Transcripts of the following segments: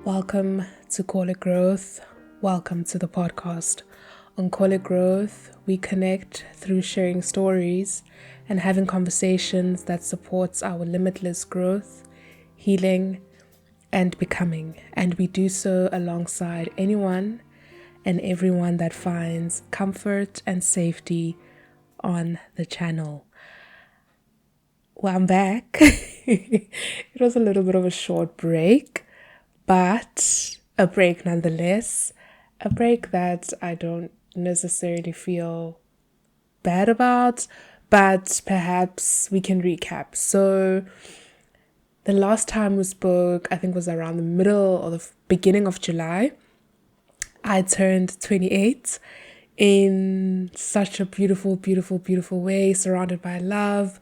Welcome to Call It Growth. Welcome to the podcast. On Call It Growth, we connect through sharing stories and having conversations that supports our limitless growth, healing, and becoming. And we do so alongside anyone and everyone that finds comfort and safety on the channel. Well, I'm back. It was a little bit of a short break, but a break nonetheless. A break that I don't necessarily feel bad about, but perhaps we can recap. So the last time we spoke, I think was around the middle or the beginning of July. I turned 28 in such a beautiful, beautiful, beautiful way, surrounded by love.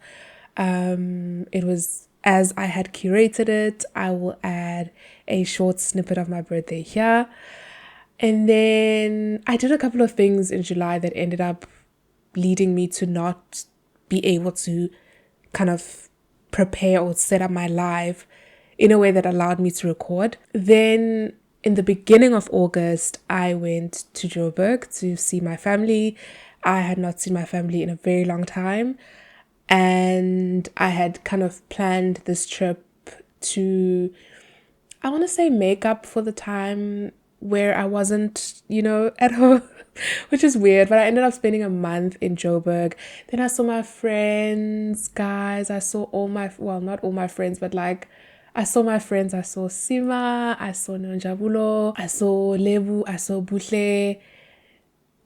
It was as I had curated it. I will add a short snippet of my birthday here. And then I did a couple of things in July that ended up leading me to not be able to kind of prepare or set up my live in a way that allowed me to record. Then in the beginning of August, I went to Joburg to see my family. I had not seen my family in a very long time. And I had kind of planned this trip to, I want to say, make up for the time where I wasn't, at home, which is weird. But I ended up spending a month in Joburg. Then I saw my friends, guys. I saw not all my friends, but I saw my friends. I saw Sima, I saw Nonjabulo, I saw Lebu, I saw Buhle.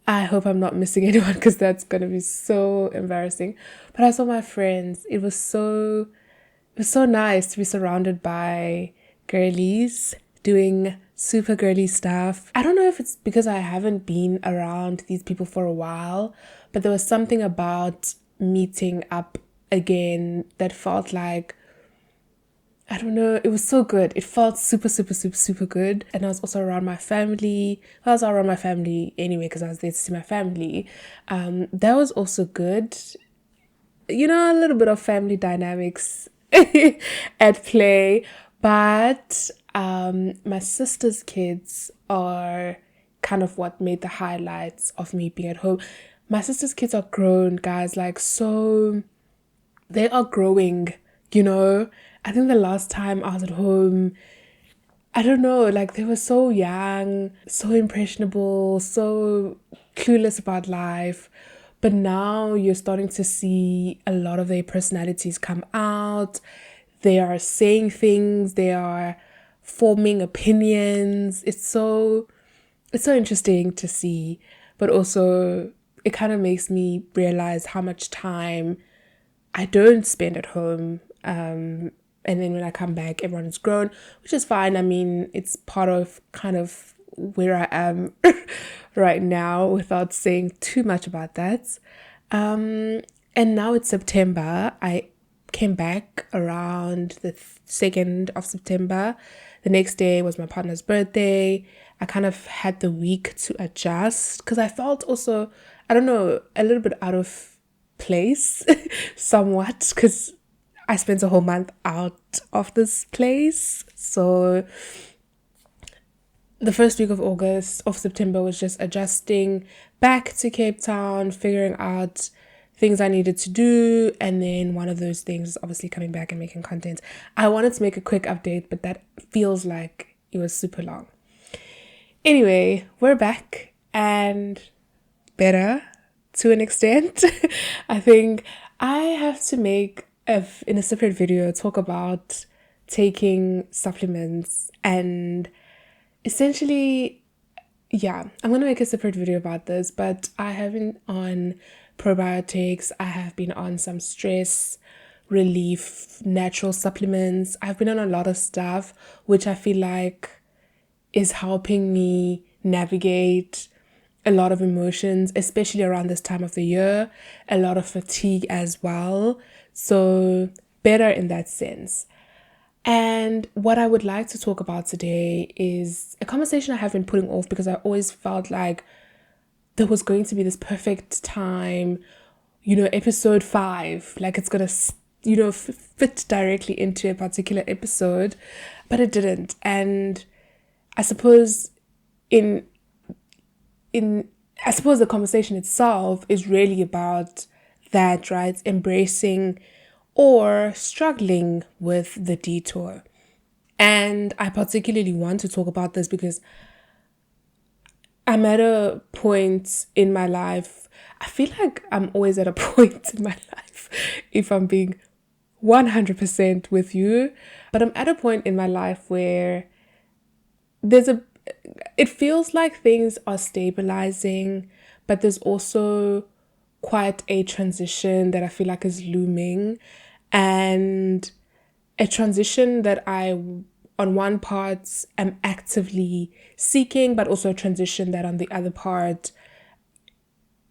I hope I'm not missing anyone because that's going to be so embarrassing. But I saw my friends. It was so nice to be surrounded by girlies doing super girly stuff. I don't know if it's because I haven't been around these people for a while, but there was something about meeting up again that felt like, I don't know, it was so good. It felt super, super, super, super good. And I was also around my family. I was around my family anyway because I was there to see my family. That was also good. A little bit of family dynamics at play. But my sister's kids are kind of what made the highlights of me being at home. My sister's kids are grown, guys. So they are growing, I think the last time I was at home, I don't know, they were so young, so impressionable, so clueless about life. But now you're starting to see a lot of their personalities come out. They are saying things, they are forming opinions. It's so interesting to see, but also it kind of makes me realize how much time I don't spend at home. And then when I come back, everyone's grown, which is fine. I mean, it's part of kind of where I am right now without saying too much about that. And now it's September. I came back around the 2nd of September. The next day was my partner's birthday. I kind of had the week to adjust because I felt also, I don't know, a little bit out of place somewhat because I spent a whole month out of this place. So the first week of September was just adjusting back to Cape Town, figuring out things I needed to do. And then one of those things is obviously coming back and making content. I wanted to make a quick update, but that feels like it was super long. Anyway, we're back and better to an extent. I think I have to make in a separate video talk about taking supplements and essentially, I'm going to make a separate video about this, but I have been on probiotics. I have been on some stress relief, natural supplements. I've been on a lot of stuff, which I feel like is helping me navigate a lot of emotions, especially around this time of the year, a lot of fatigue as well. So better in that sense. And what I would like to talk about today is a conversation I have been putting off because I always felt like there was going to be this perfect time, episode 5, like it's going to, fit directly into a particular episode, but it didn't. And I suppose in in I suppose the conversation itself is really about that, right? Embracing or struggling with the detour. And I particularly want to talk about this because I'm at a point in my life. I feel like I'm always at a point in my life, if I'm being 100% with you. But I'm at a point in my life where it feels like things are stabilizing, but there's also quite a transition that I feel like is looming. And a transition that I, on one part, am actively seeking, but also a transition that on the other part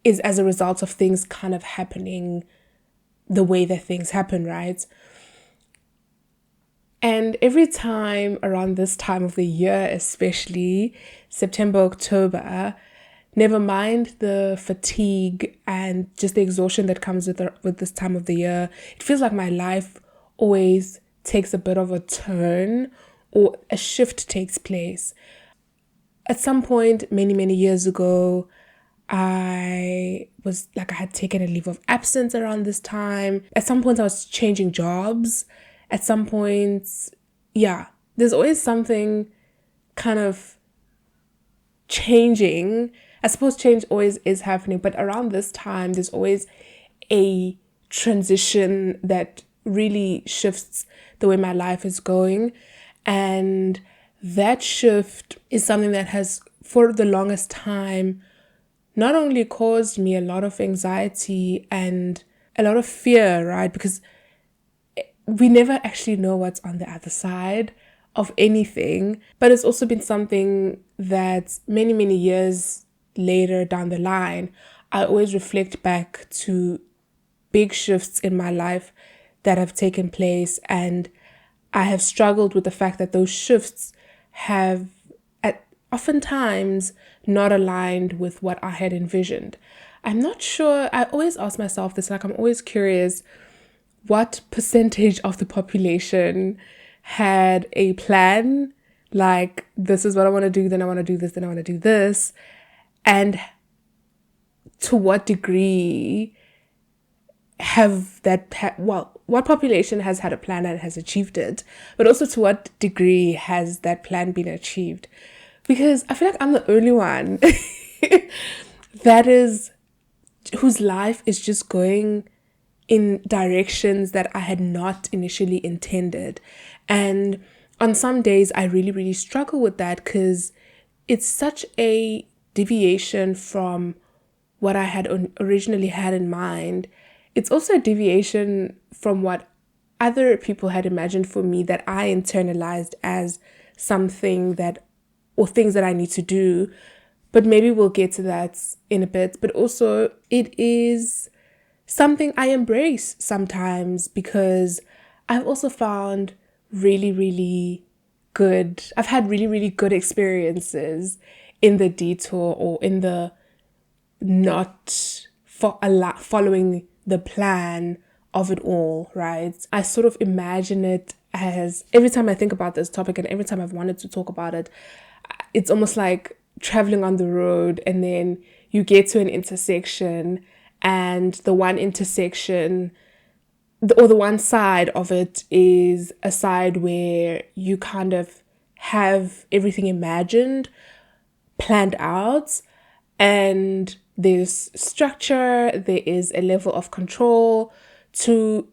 is as a result of things kind of happening the way that things happen, right? And every time around this time of the year, especially September, October, never mind the fatigue and just the exhaustion that comes with this time of the year, it feels like my life always takes a bit of a turn or a shift takes place. At some point, many, many years ago, I had taken a leave of absence around this time. At some point, I was changing jobs. At some points, yeah, there's always something kind of changing. I suppose change always is happening, but around this time, there's always a transition that really shifts the way my life is going. And that shift is something that has, for the longest time, not only caused me a lot of anxiety and a lot of fear, right? Because we never actually know what's on the other side of anything. But it's also been something that many, many years later down the line, I always reflect back to big shifts in my life that have taken place. And I have struggled with the fact that those shifts have oftentimes not aligned with what I had envisioned. I'm not sure. I always ask myself this, like I'm always curious, what percentage of the population had a plan? Like, this is what I want to do, then I want to do this, then I want to do this. And to what degree what population has had a plan and has achieved it, but also to what degree has that plan been achieved? Because I feel like I'm the only one whose life is just going in directions that I had not initially intended. And on some days, I really, really struggle with that because it's such a deviation from what I had originally had in mind. It's also a deviation from what other people had imagined for me that I internalized as something or things that I need to do. But maybe we'll get to that in a bit. But also, it is something I embrace sometimes because I've also found really, really I've had really, really good experiences in the detour or in the not following the plan of it all, right? I sort of imagine it as, every time I think about this topic and every time I've wanted to talk about it, it's almost like traveling on the road and then you get to an intersection and the one intersection or the one side of it is a side where you kind of have everything imagined, planned out, and there's structure, there is a level of control to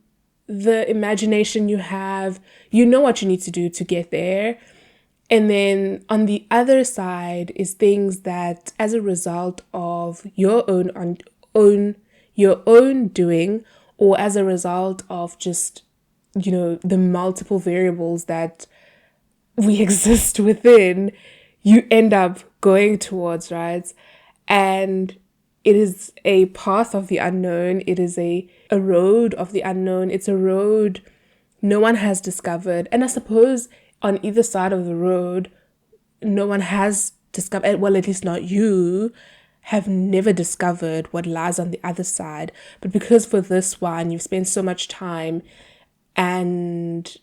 the imagination you have. You know what you need to do to get there. And then on the other side is things that, as a result of your own doing, or as a result of just, the multiple variables that we exist within, you end up going towards, right? And it is a path of the unknown. It is a road of the unknown. It's a road no one has discovered. And I suppose on either side of the road, no one has discovered, well, at least not you, have never discovered what lies on the other side. But because for this one, you've spent so much time and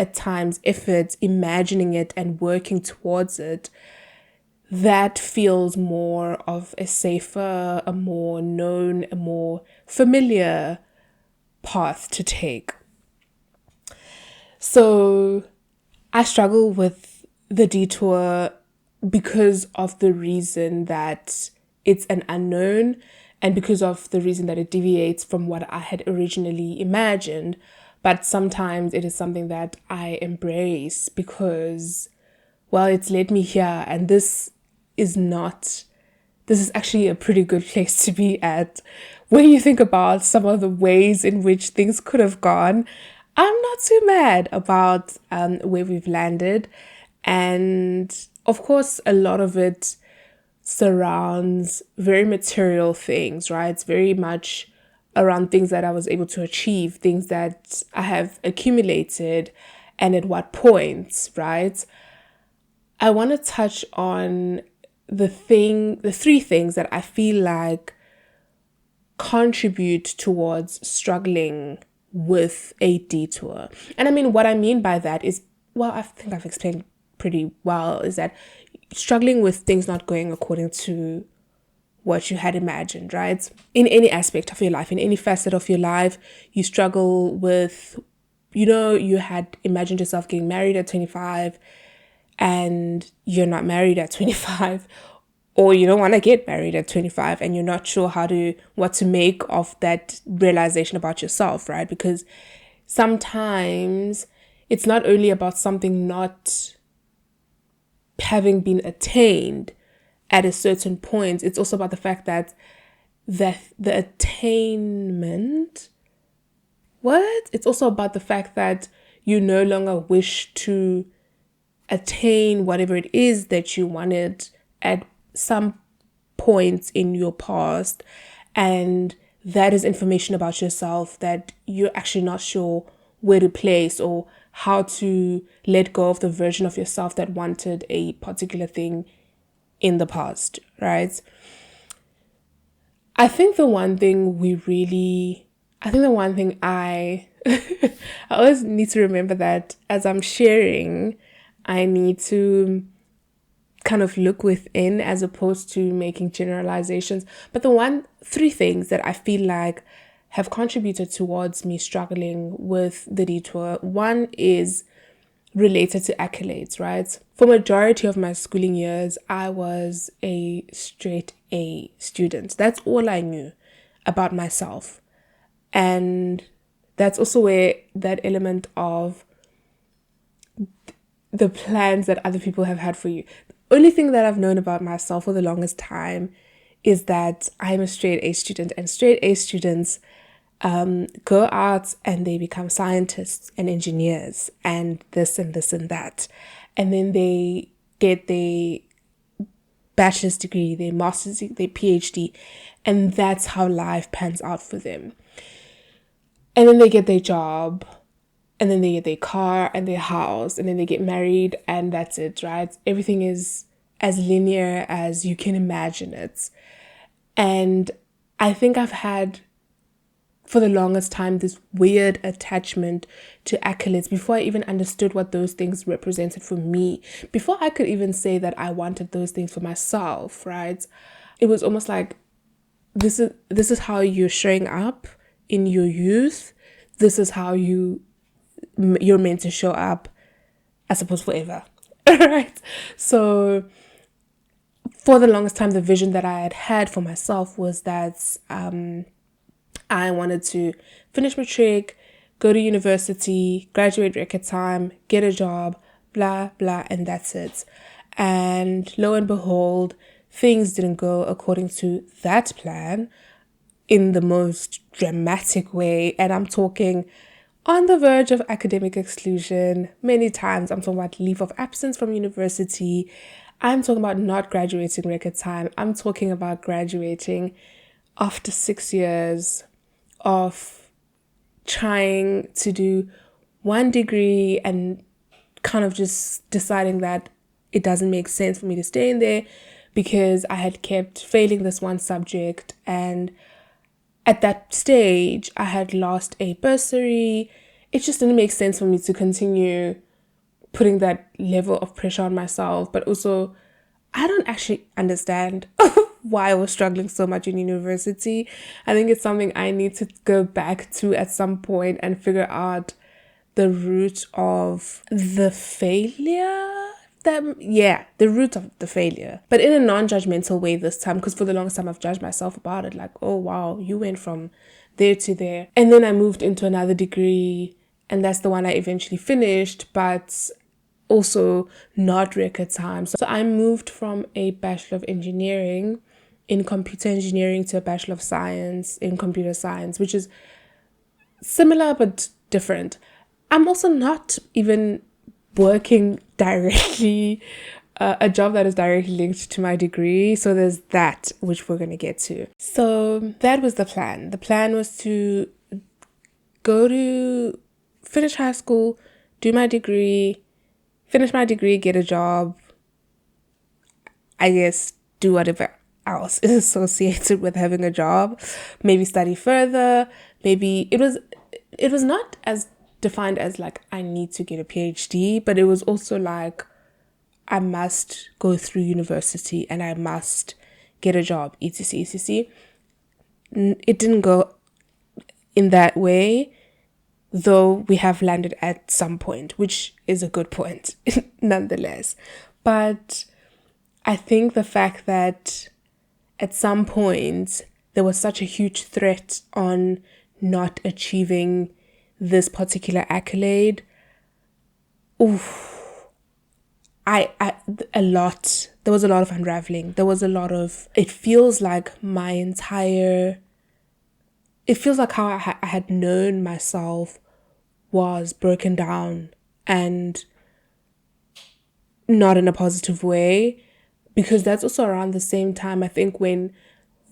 at times effort imagining it and working towards it, that feels more of a safer, a more known, a more familiar path to take. So I struggle with the detour because of the reason that it's an unknown and because of the reason that it deviates from what I had originally imagined. But sometimes it is something that I embrace because, well, it's led me here, and this is actually a pretty good place to be at. When you think about some of the ways in which things could have gone, I'm not too mad about where we've landed. And of course, a lot of it surrounds very material things, right? It's very much around things that I was able to achieve, things that I have accumulated, and at what points, right? I want to touch on the three things that I feel like contribute towards struggling with a detour. And I mean, what I mean by that is, well, I think I've explained pretty well, is that struggling with things not going according to what you had imagined, right? In any aspect of your life, in any facet of your life, you struggle with, you had imagined yourself getting married at 25 and you're not married at 25, or you don't want to get married at 25 and you're not sure what to make of that realization about yourself, right? Because sometimes it's not only about something not having been attained at a certain point, it's also about the fact that the attainment, it's also about the fact that you no longer wish to attain whatever it is that you wanted at some point in your past, and that is information about yourself that you're actually not sure where to place or how to let go of the version of yourself that wanted a particular thing in the past, right? I think the one thing I I always need to remember that as I'm sharing, I need to kind of look within as opposed to making generalizations. But three things that I feel like have contributed towards me struggling with the detour. One is related to accolades, right? For majority of my schooling years, I was a straight A student. That's all I knew about myself. And that's also where that element of the plans that other people have had for you. The only thing that I've known about myself for the longest time is that I'm a straight A student, and straight A students go out and they become scientists and engineers and this and this and that. And then they get their bachelor's degree, their master's, their PhD, and that's how life pans out for them. And then they get their job, and then they get their car and their house, and then they get married, and that's it, right? Everything is as linear as you can imagine it. And I think I've had, for the longest time, this weird attachment to accolades before I even understood what those things represented for me. Before I could even say that I wanted those things for myself, right? It was almost like, this is how you're showing up in your youth. This is how you're meant to show up, I suppose, forever, right? So for the longest time, the vision that I had for myself was that I wanted to finish matric, go to university, graduate record time, get a job, blah, blah, and that's it. And lo and behold, things didn't go according to that plan in the most dramatic way. And I'm talking on the verge of academic exclusion many times. I'm talking about leave of absence from university. I'm talking about not graduating record time. I'm talking about graduating after 6 years of trying to do one degree and kind of just deciding that it doesn't make sense for me to stay in there because I had kept failing this one subject. And at that stage, I had lost a bursary it just didn't make sense for me to continue putting that level of pressure on myself. But also, I don't actually understand why I was struggling so much in university. I think it's something I need to go back to at some point and figure out the root of the failure. The root of the failure, but in a non-judgmental way this time, because for the longest time I've judged myself about it, like, oh wow, you went from there to there. And then I moved into another degree, and that's the one I eventually finished, but also not record time. So I moved from a Bachelor of Engineering in Computer Engineering to a Bachelor of Science in Computer Science, which is similar but different. I'm also not even working directly, a job that is directly linked to my degree. So there's that, which we're going to get to. So that was the plan. The plan was to finish high school, do my degree, finish my degree, get a job, I guess do whatever else is associated with having a job, maybe study further. Maybe it was not as defined as like I need to get a PhD, but it was also like I must go through university and I must get a job, etc, etc. It didn't go in that way, though we have landed at some point, which is a good point nonetheless. But I think the fact that at some point there was such a huge threat on not achieving this particular accolade, there was a lot of unraveling. It feels like how I had known myself was broken down, and not in a positive way, because that's also around the same time, I think, when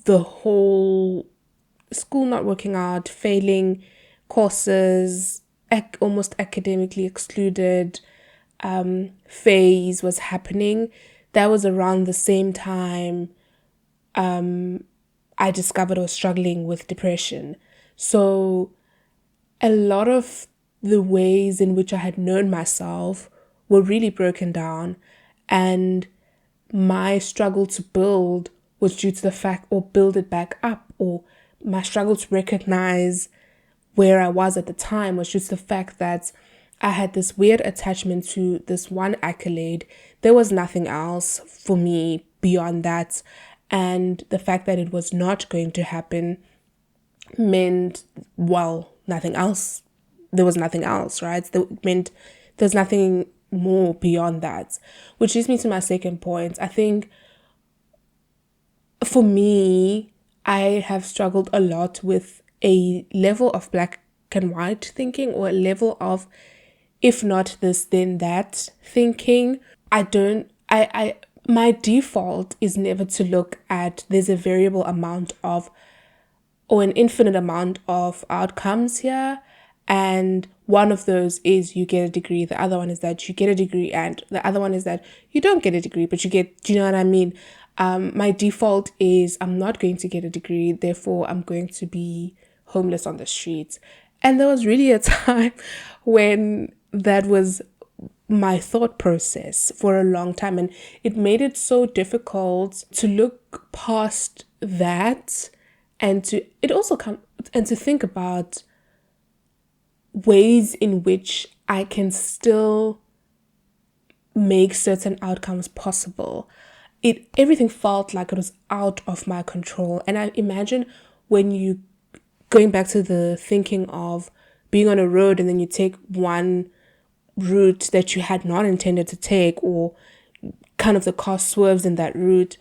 the whole school not working out, failing courses, almost academically excluded phase was happening. That was around the same time I discovered I was struggling with depression. So a lot of the ways in which I had known myself were really broken down, and my struggle to build was due to the fact, or build it back up, or my struggle to recognize where I was at the time was just the fact that I had this weird attachment to this one accolade. There was nothing else for me beyond that. And the fact that it was not going to happen meant, well, nothing else. There was nothing else, right? That meant there's nothing more beyond that. Which leads me to my second point. I think for me, I have struggled a lot with a level of black and white thinking, or a level of, if not this, then that thinking. My default is never to look at there's a variable amount of, or an infinite amount of outcomes here. And one of those is you get a degree. The other one is that you get a degree, and the other one is that you don't get a degree, but you get, do you know what I mean? My default is I'm not going to get a degree, therefore I'm going to be homeless on the streets. And there was really a time when that was my thought process for a long time, and it made it so difficult to look past that, and to think about ways in which I can still make certain outcomes possible. Everything felt like it was out of my control. And I imagine when you, going back to the thinking of being on a road and then you take one route that you had not intended to take, or kind of the car swerves in that route,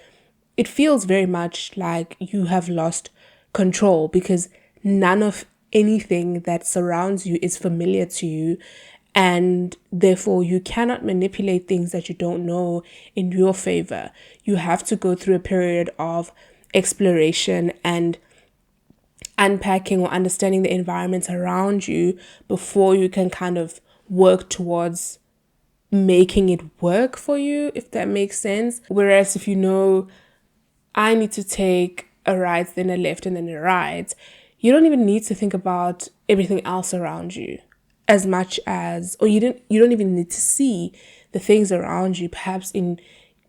it feels very much like you have lost control, because none of anything that surrounds you is familiar to you, and therefore you cannot manipulate things that you don't know in your favor. You have to go through a period of exploration and unpacking or understanding the environment around you before you can kind of work towards making it work for you, if that makes sense. Whereas if you know, I need to take a right, then a left, and then a right, you don't even need to think about everything else around you. as much as, or you don't even need to see the things around you. Perhaps in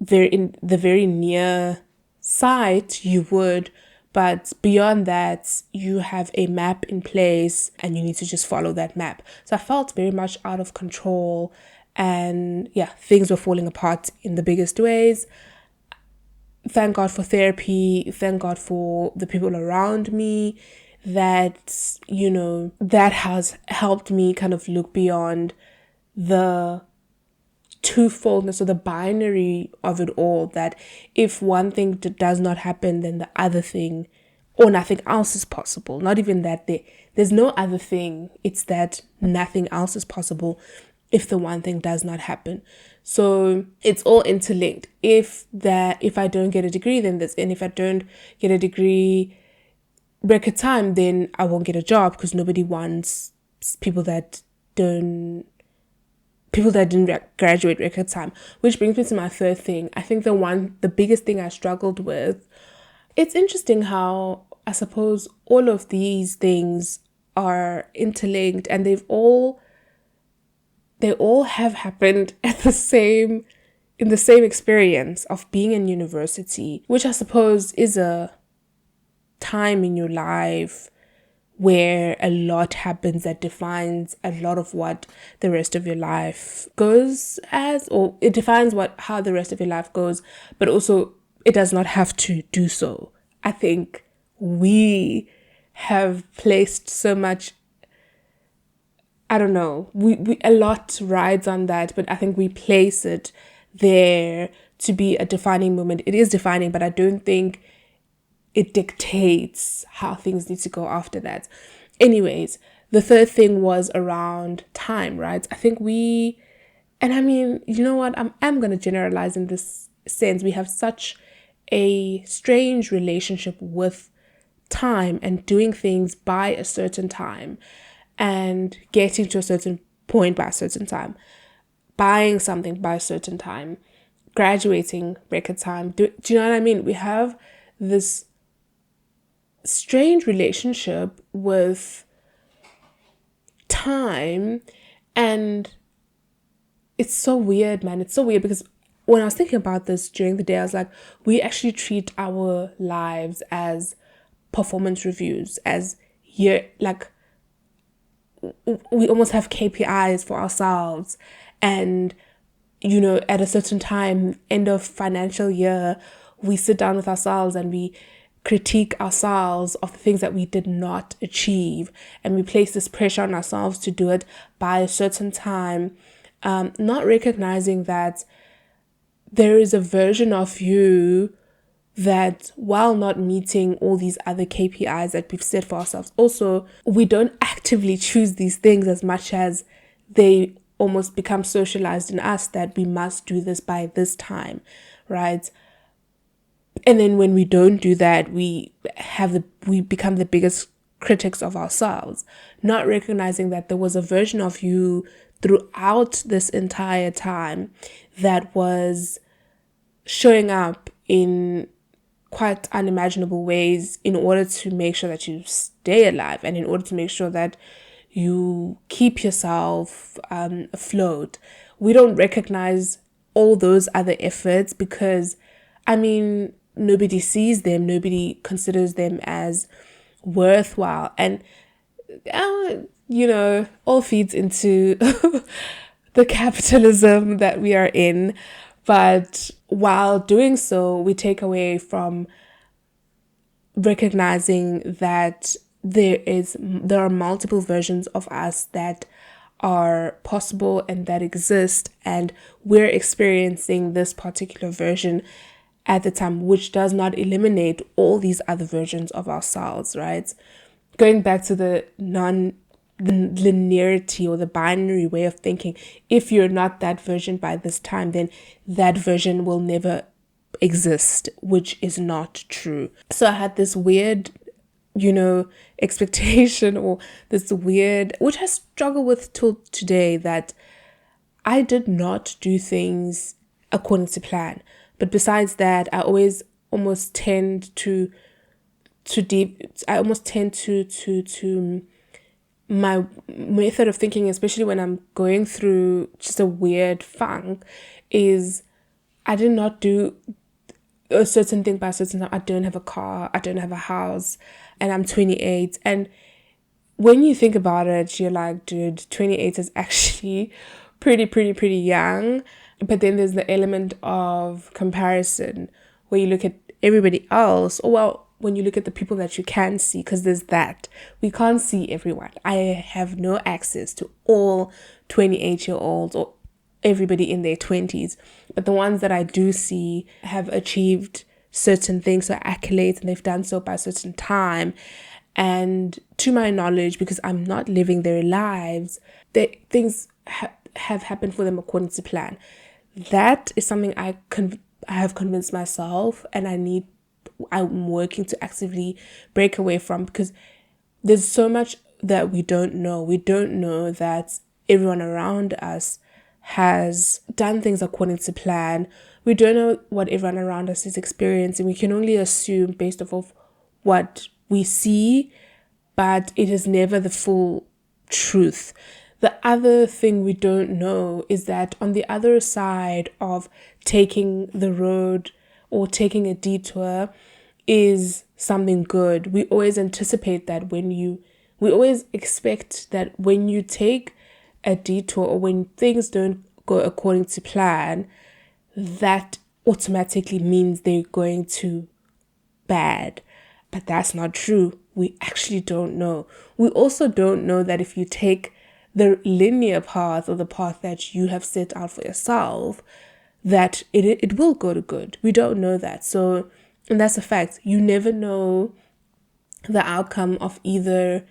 the very near sight you would, but beyond that you have a map in place and you need to just follow that map. So I felt very much out of control, and yeah, things were falling apart in the biggest ways. Thank God for therapy. Thank God for the people around me that, that has helped me kind of look beyond the twofoldness or the binary of it all, that if one thing does not happen, then the other thing or nothing else is possible. Not even that there's no other thing, it's that nothing else is possible if the one thing does not happen. So it's all interlinked. If I don't get a degree, then this, and if I don't get a degree record time, then I won't get a job, because nobody wants people that didn't graduate record time. Which brings me to my third thing. I think the biggest thing I struggled with, it's interesting how I suppose all of these things are interlinked, and they all have happened in the same experience of being in university, which I suppose is a time in your life where a lot happens that defines a lot of what the rest of your life goes as, or it defines how the rest of your life goes, but also it does not have to do so. I think we have placed so much, I don't know, we a lot rides on that, but I think we place it there to be a defining moment. It is defining, but I don't think it dictates how things need to go after that. Anyways, the third thing was around time, right? I think and I mean, you know what? I'm going to generalize in this sense. We have such a strange relationship with time and doing things by a certain time and getting to a certain point by a certain time, buying something by a certain time, graduating record time. Do you know what I mean? We have this strange relationship with time, and it's so weird, man. It's so weird, because when I was thinking about this during the day, I was like, we actually treat our lives as performance reviews, as we almost have KPIs for ourselves. And, at a certain time, end of financial year, we sit down with ourselves and we critique ourselves of the things that we did not achieve. And we place this pressure on ourselves to do it by a certain time, not recognizing that there is a version of you that, while not meeting all these other KPIs that we've set for ourselves, also, we don't actively choose these things as much as they almost become socialized in us, that we must do this by this time, right? And then when we don't do that, we become the biggest critics of ourselves, not recognizing that there was a version of you throughout this entire time that was showing up in quite unimaginable ways in order to make sure that you stay alive, and in order to make sure that you keep yourself afloat. We don't recognize all those other efforts because, I mean, nobody sees them, nobody considers them as worthwhile. And, all feeds into the capitalism that we are in. But while doing so, we take away from recognizing that there are multiple versions of us that are possible and that exist, and we're experiencing this particular version at the time, which does not eliminate all these other versions of ourselves, right? Going back to the non-linearity or the binary way of thinking, if you're not that version by this time, then that version will never exist, which is not true. So I had this weird, expectation, or this weird, which I struggle with till today, that I did not do things according to plan. But besides that, I always almost tend to my method of thinking, especially when I'm going through just a weird funk, is I did not do a certain thing by a certain time. I don't have a car, I don't have a house, and I'm 28. And when you think about it, you're like, dude, 28 is actually pretty young. But then there's the element of comparison where you look at everybody else, or well, when you look at the people that you can see, because there's that. We can't see everyone. I have no access to all 28-year-olds or everybody in their 20s. But the ones that I do see have achieved certain things or accolades, and they've done so by a certain time. And to my knowledge, because I'm not living their lives, things have happened for them according to plan. That is something I have convinced myself, and I'm working to actively break away from, because there's so much that we don't know. We don't know that everyone around us has done things according to plan. We don't know what everyone around us is experiencing. We can only assume based off of what we see, but it is never the full truth. The other thing we don't know is that on the other side of taking the road or taking a detour is something good. We always anticipate that we always expect that when you take a detour or when things don't go according to plan, that automatically means they're going to bad. But that's not true. We actually don't know. We also don't know that if you take the linear path or the path that you have set out for yourself, that it will go to good. We don't know that. So, and that's a fact. You never know the outcome of either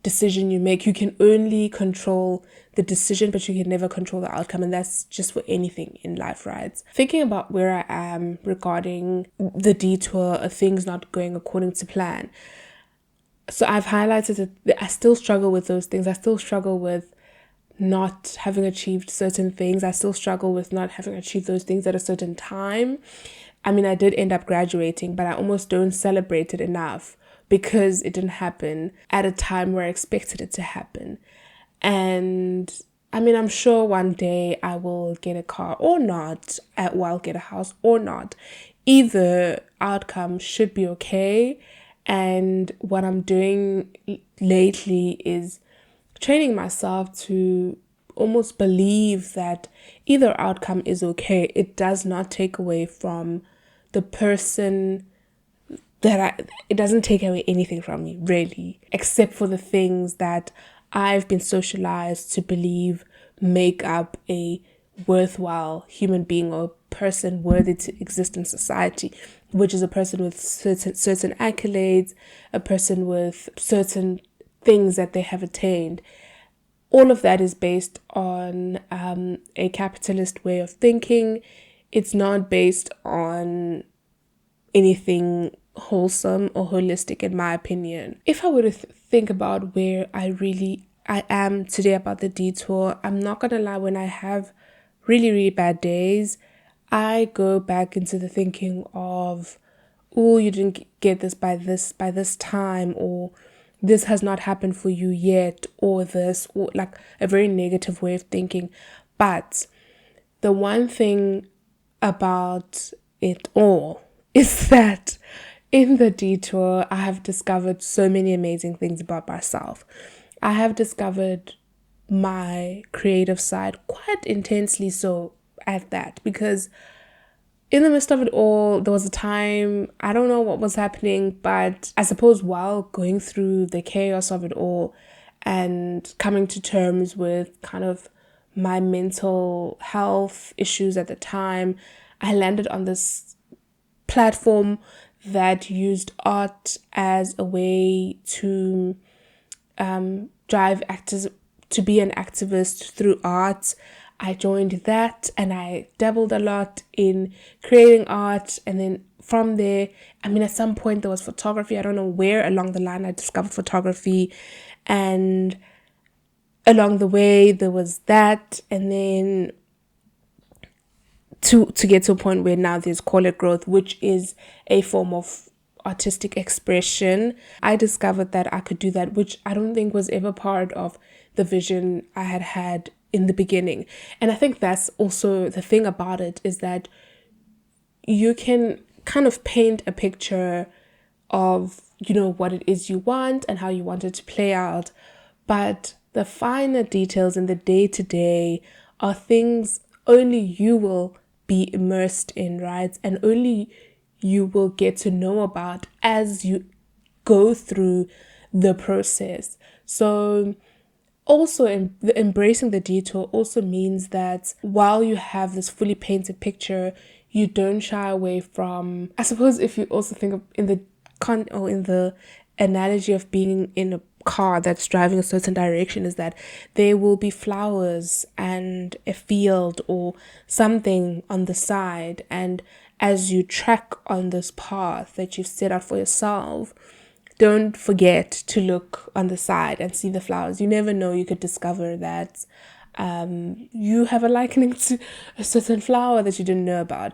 decision you make. You can only control the decision, but you can never control the outcome. And that's just for anything in life, right? Thinking about where I am regarding the detour of things not going according to plan. So I've highlighted that I still struggle with those things. I still struggle with not having achieved certain things. I still struggle with not having achieved those things at a certain time. I mean, I did end up graduating, but I almost don't celebrate it enough because it didn't happen at a time where I expected it to happen. And I mean, I'm sure one day I will get a car or not, I'll get a house or not. Either outcome should be okay. And what I'm doing lately is training myself to almost believe that either outcome is okay. It does not take away from the person it doesn't take away anything from me, really, except for the things that I've been socialized to believe make up a worthwhile human being or person worthy to exist in society, which is a person with certain accolades, a person with certain things that they have attained. All of that is based on a capitalist way of thinking. It's not based on anything wholesome or holistic, in my opinion. If I were to think about where I am today about the detour, I'm not gonna lie, when I have really bad days, I go back into the thinking of, oh, you didn't get this by this time, or this has not happened for you yet, or this, or like a very negative way of thinking. But the one thing about it all is that in the detour, I have discovered so many amazing things about myself. I have discovered my creative side quite intensely so at that, because in the midst of it all, there was a time, I don't know what was happening, but I suppose while going through the chaos of it all and coming to terms with kind of my mental health issues at the time, I landed on this platform that used art as a way to to be an activist through art. I joined that and I dabbled a lot in creating art, and then from there, I mean, at some point there was photography. I don't know where along the line I discovered photography, and along the way there was that, and then to get to a point where now there's Call It Growth, which is a form of artistic expression. I discovered that I could do that, which I don't think was ever part of the vision I had in the beginning. And I think that's also the thing about it, is that you can kind of paint a picture of, what it is you want and how you want it to play out. But the finer details in the day-to-day are things only you will be immersed in, right? And only you will get to know about as you go through the process. So also, embracing the detour also means that while you have this fully painted picture, you don't shy away from, I suppose, if you also think of in the analogy of being in a car that's driving a certain direction, is that there will be flowers and a field or something on the side, and as you track on this path that you've set out for yourself, don't forget to look on the side and see the flowers. You never know, you could discover that you have a likening to a certain flower that you didn't know about.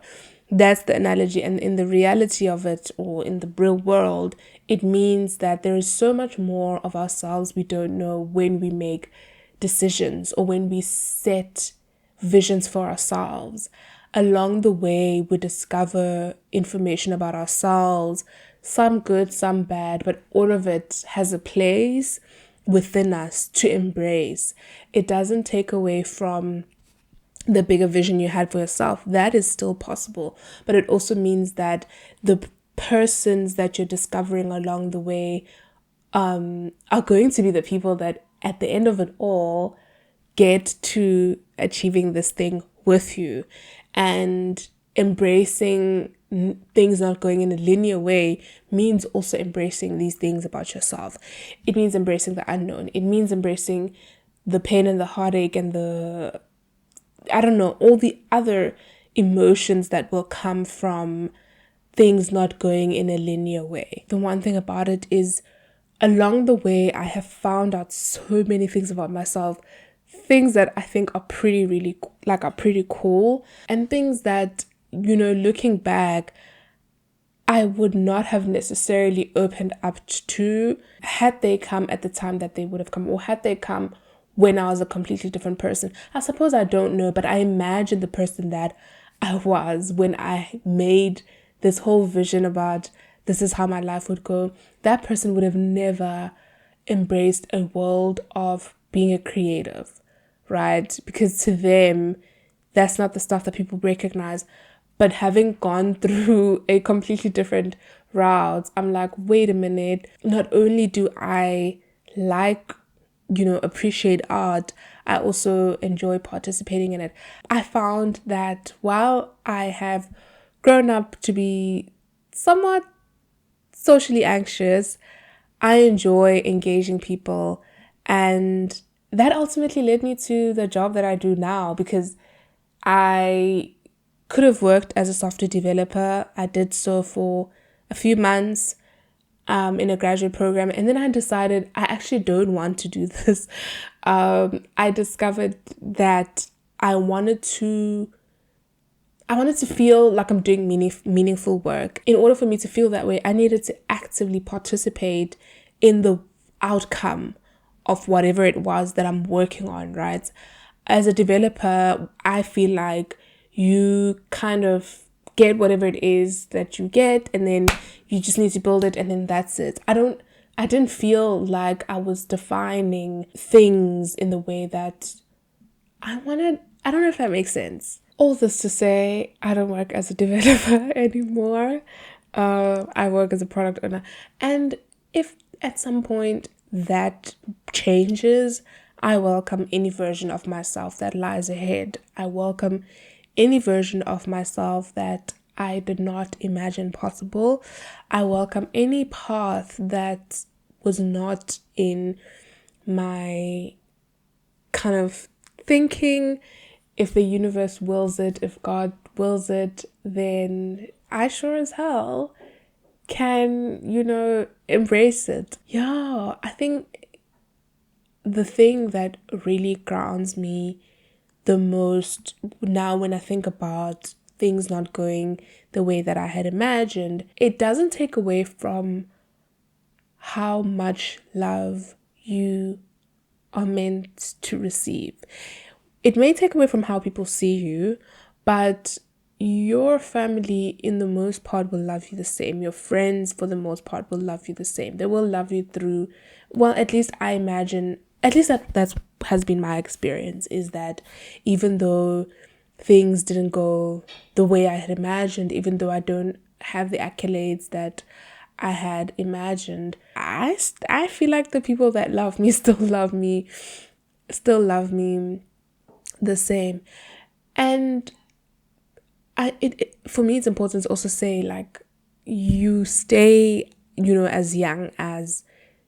That's the analogy. And in the reality of it, or in the real world, it means that there is so much more of ourselves we don't know when we make decisions or when we set visions for ourselves. Along the way, we discover information about ourselves, some good, some bad, but all of it has a place within us to embrace. It doesn't take away from the bigger vision you had for yourself. That is still possible, but it also means that the persons that you're discovering along the way are going to be the people that at the end of it all get to achieving this thing with you. And embracing things not going in a linear way means also embracing these things about yourself. It means embracing the unknown. It means embracing the pain and the heartache and all the other emotions that will come from things not going in a linear way. The one thing about it is, along the way, I have found out so many things about myself, things that I think are pretty cool, and things that, looking back, I would not have necessarily opened up to had they come at the time that they would have come, or had they come when I was a completely different person. I suppose I don't know, but I imagine the person that I was when I made this whole vision about this is how my life would go. That person would have never embraced a world of being a creative, right? Because to them, that's not the stuff that people recognize. But having gone through a completely different route, I'm like, wait a minute. Not only do I appreciate art, I also enjoy participating in it. I found that while I have grown up to be somewhat socially anxious, I enjoy engaging people, and that ultimately led me to the job that I do now, because I could have worked as a software developer. I did so for a few months in a graduate program, and then I decided I actually don't want to do this. I discovered that I wanted to feel like I'm doing meaningful work. In order for me to feel that way, I needed to actively participate in the outcome of whatever it was that I'm working on, right? As a developer, I feel like you kind of get whatever it is that you get, and then you just need to build it, and then that's it. I didn't feel like I was defining things in the way that I wanted. I don't know if that makes sense. All this to say, I don't work as a developer anymore. I work as a product owner. And if at some point that changes, I welcome any version of myself that lies ahead. I welcome any version of myself that I did not imagine possible. I welcome any path that was not in my kind of thinking. If the universe wills it, if God wills it, then I sure as hell can, embrace it. Yeah, I think the thing that really grounds me the most now when I think about things not going the way that I had imagined, it doesn't take away from how much love you are meant to receive. It may take away from how people see you, but your family, in the most part, will love you the same. Your friends, for the most part, will love you the same. They will love you through, well, at least I imagine, at least that's has been my experience, is that even though things didn't go the way I had imagined, even though I don't have the accolades that I had imagined, I feel like the people that love me still love me the same. And for me, it's important to also say, like, you stay, as young as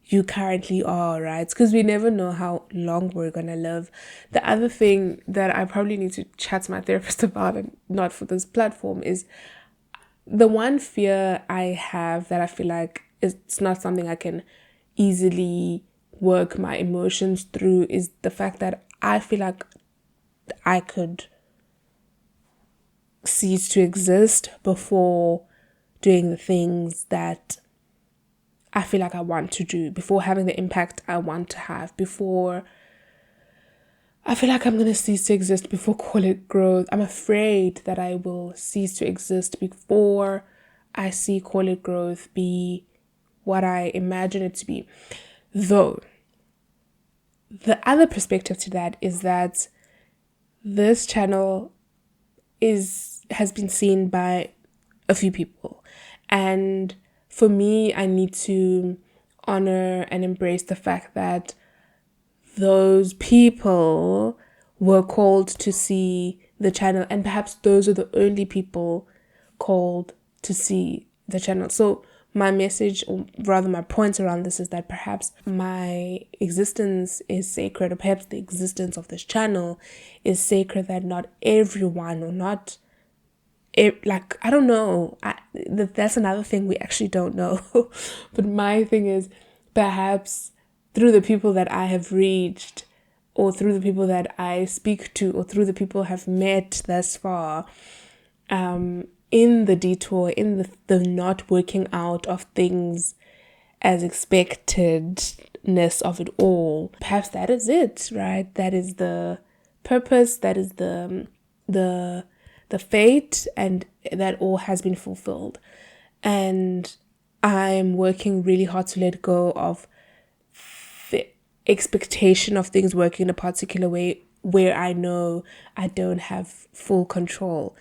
you currently are, right? Because we never know how long we're gonna live. The other thing that I probably need to chat to my therapist about, and not for this platform, is the one fear I have that I feel like it's not something I can easily work my emotions through, is the fact that I feel like I could cease to exist before doing the things that I feel like I want to do, before having the impact I want to have, before I feel like I'm going to cease to exist, before call it growth. I'm afraid that I will cease to exist before I see call it growth be what I imagine it to be. Though, the other perspective to that is that this channel has been seen by a few people, and for me, I need to honor and embrace the fact that those people were called to see the channel, and perhaps those are the only people called to see the channel. So my message, or rather my point around this, is that perhaps my existence is sacred, or perhaps the existence of this channel is sacred, that not everyone, or not like, I don't know, that's another thing we actually don't know. But my thing is, perhaps through the people that I have reached, or through the people that I speak to, or through the people I have met thus far, in the detour, in the not working out of things as expectedness of it all, perhaps that is it, right? That is the purpose, that is the fate, and that all has been fulfilled. And I'm working really hard to let go of the expectation of things working in a particular way where I know I don't have full control.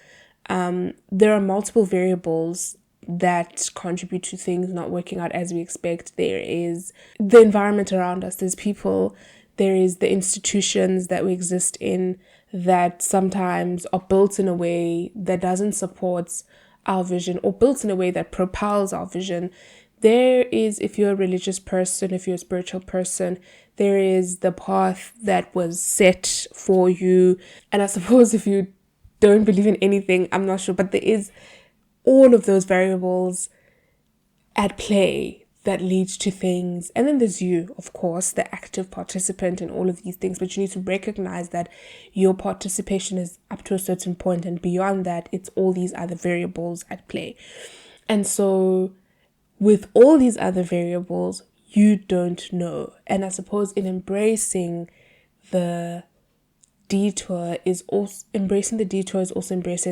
There are multiple variables that contribute to things not working out as we expect. There is the environment around us, there's people, there is the institutions that we exist in that sometimes are built in a way that doesn't support our vision, or built in a way that propels our vision. There is, if you're a religious person, if you're a spiritual person, there is the path that was set for you. And I suppose if you don't believe in anything, I'm not sure, but there is all of those variables at play that leads to things. And then there's you, of course, the active participant in all of these things, but you need to recognize that your participation is up to a certain point, and beyond that, it's all these other variables at play. And so with all these other variables, you don't know. And I suppose in embracing the detour is also embracing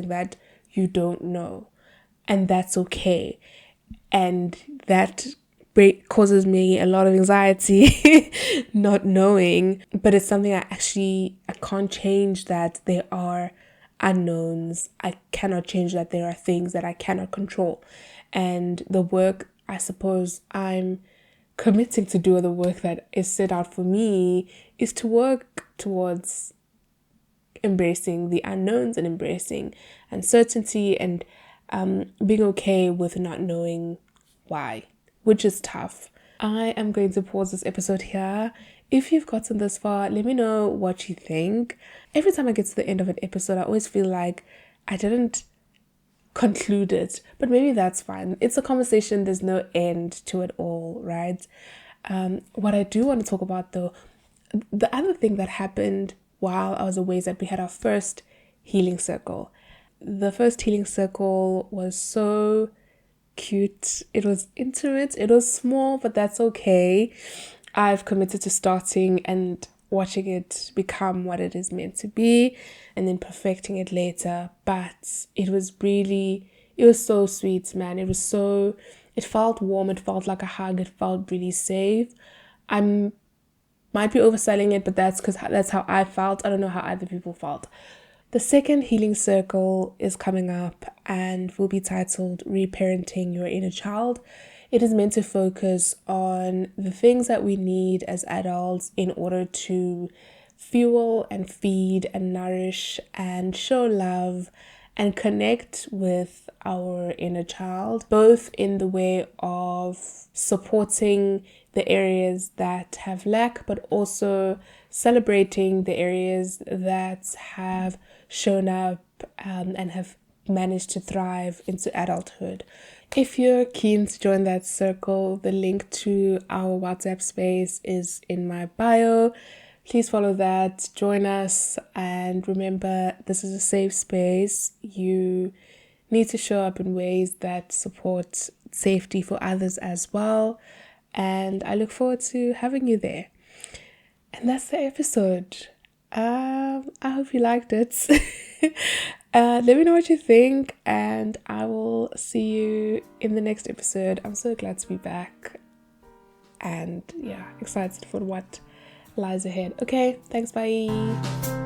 that you don't know, and that's okay. And that causes me a lot of anxiety, not knowing, but it's something I can't change, that there are unknowns. I cannot change that there are things that I cannot control. And the work I suppose I'm committing to do, or the work that is set out for me, is to work towards embracing the unknowns and embracing uncertainty, and being okay with not knowing why, which is tough. I am going to pause this episode here. If you've gotten this far, let me know what you think. Every time I get to the end of an episode, I always feel like I didn't conclude it, but maybe that's fine. It's a conversation. There's no end to it all, right? What I do want to talk about, though, the other thing that happened while I was away, is that we had our first healing circle. the first healing circle was so cute. It was intimate. It was small, but that's okay. I've committed to starting and watching it become what it is meant to be and then perfecting it later. But it was so sweet, man. It felt warm. It felt like a hug. It felt really safe. I might be overselling it, but that's because that's how I felt. I don't know how other people felt. The second healing circle is coming up and will be titled Reparenting Your Inner Child. It is meant to focus on the things that we need as adults in order to fuel and feed and nourish and show love and connect with our inner child, both in the way of supporting the areas that have lack, but also celebrating the areas that have shown up and have managed to thrive into adulthood. If you're keen to join that circle, the link to our WhatsApp space is in my bio. Please follow that, join us, and remember, this is a safe space. You need to show up in ways that support safety for others as well. And I look forward to having you there. And that's the episode. I hope you liked it. Let me know what you think, and I will see you in the next episode. I'm so glad to be back, and yeah, excited for what lies ahead. Okay, thanks, bye.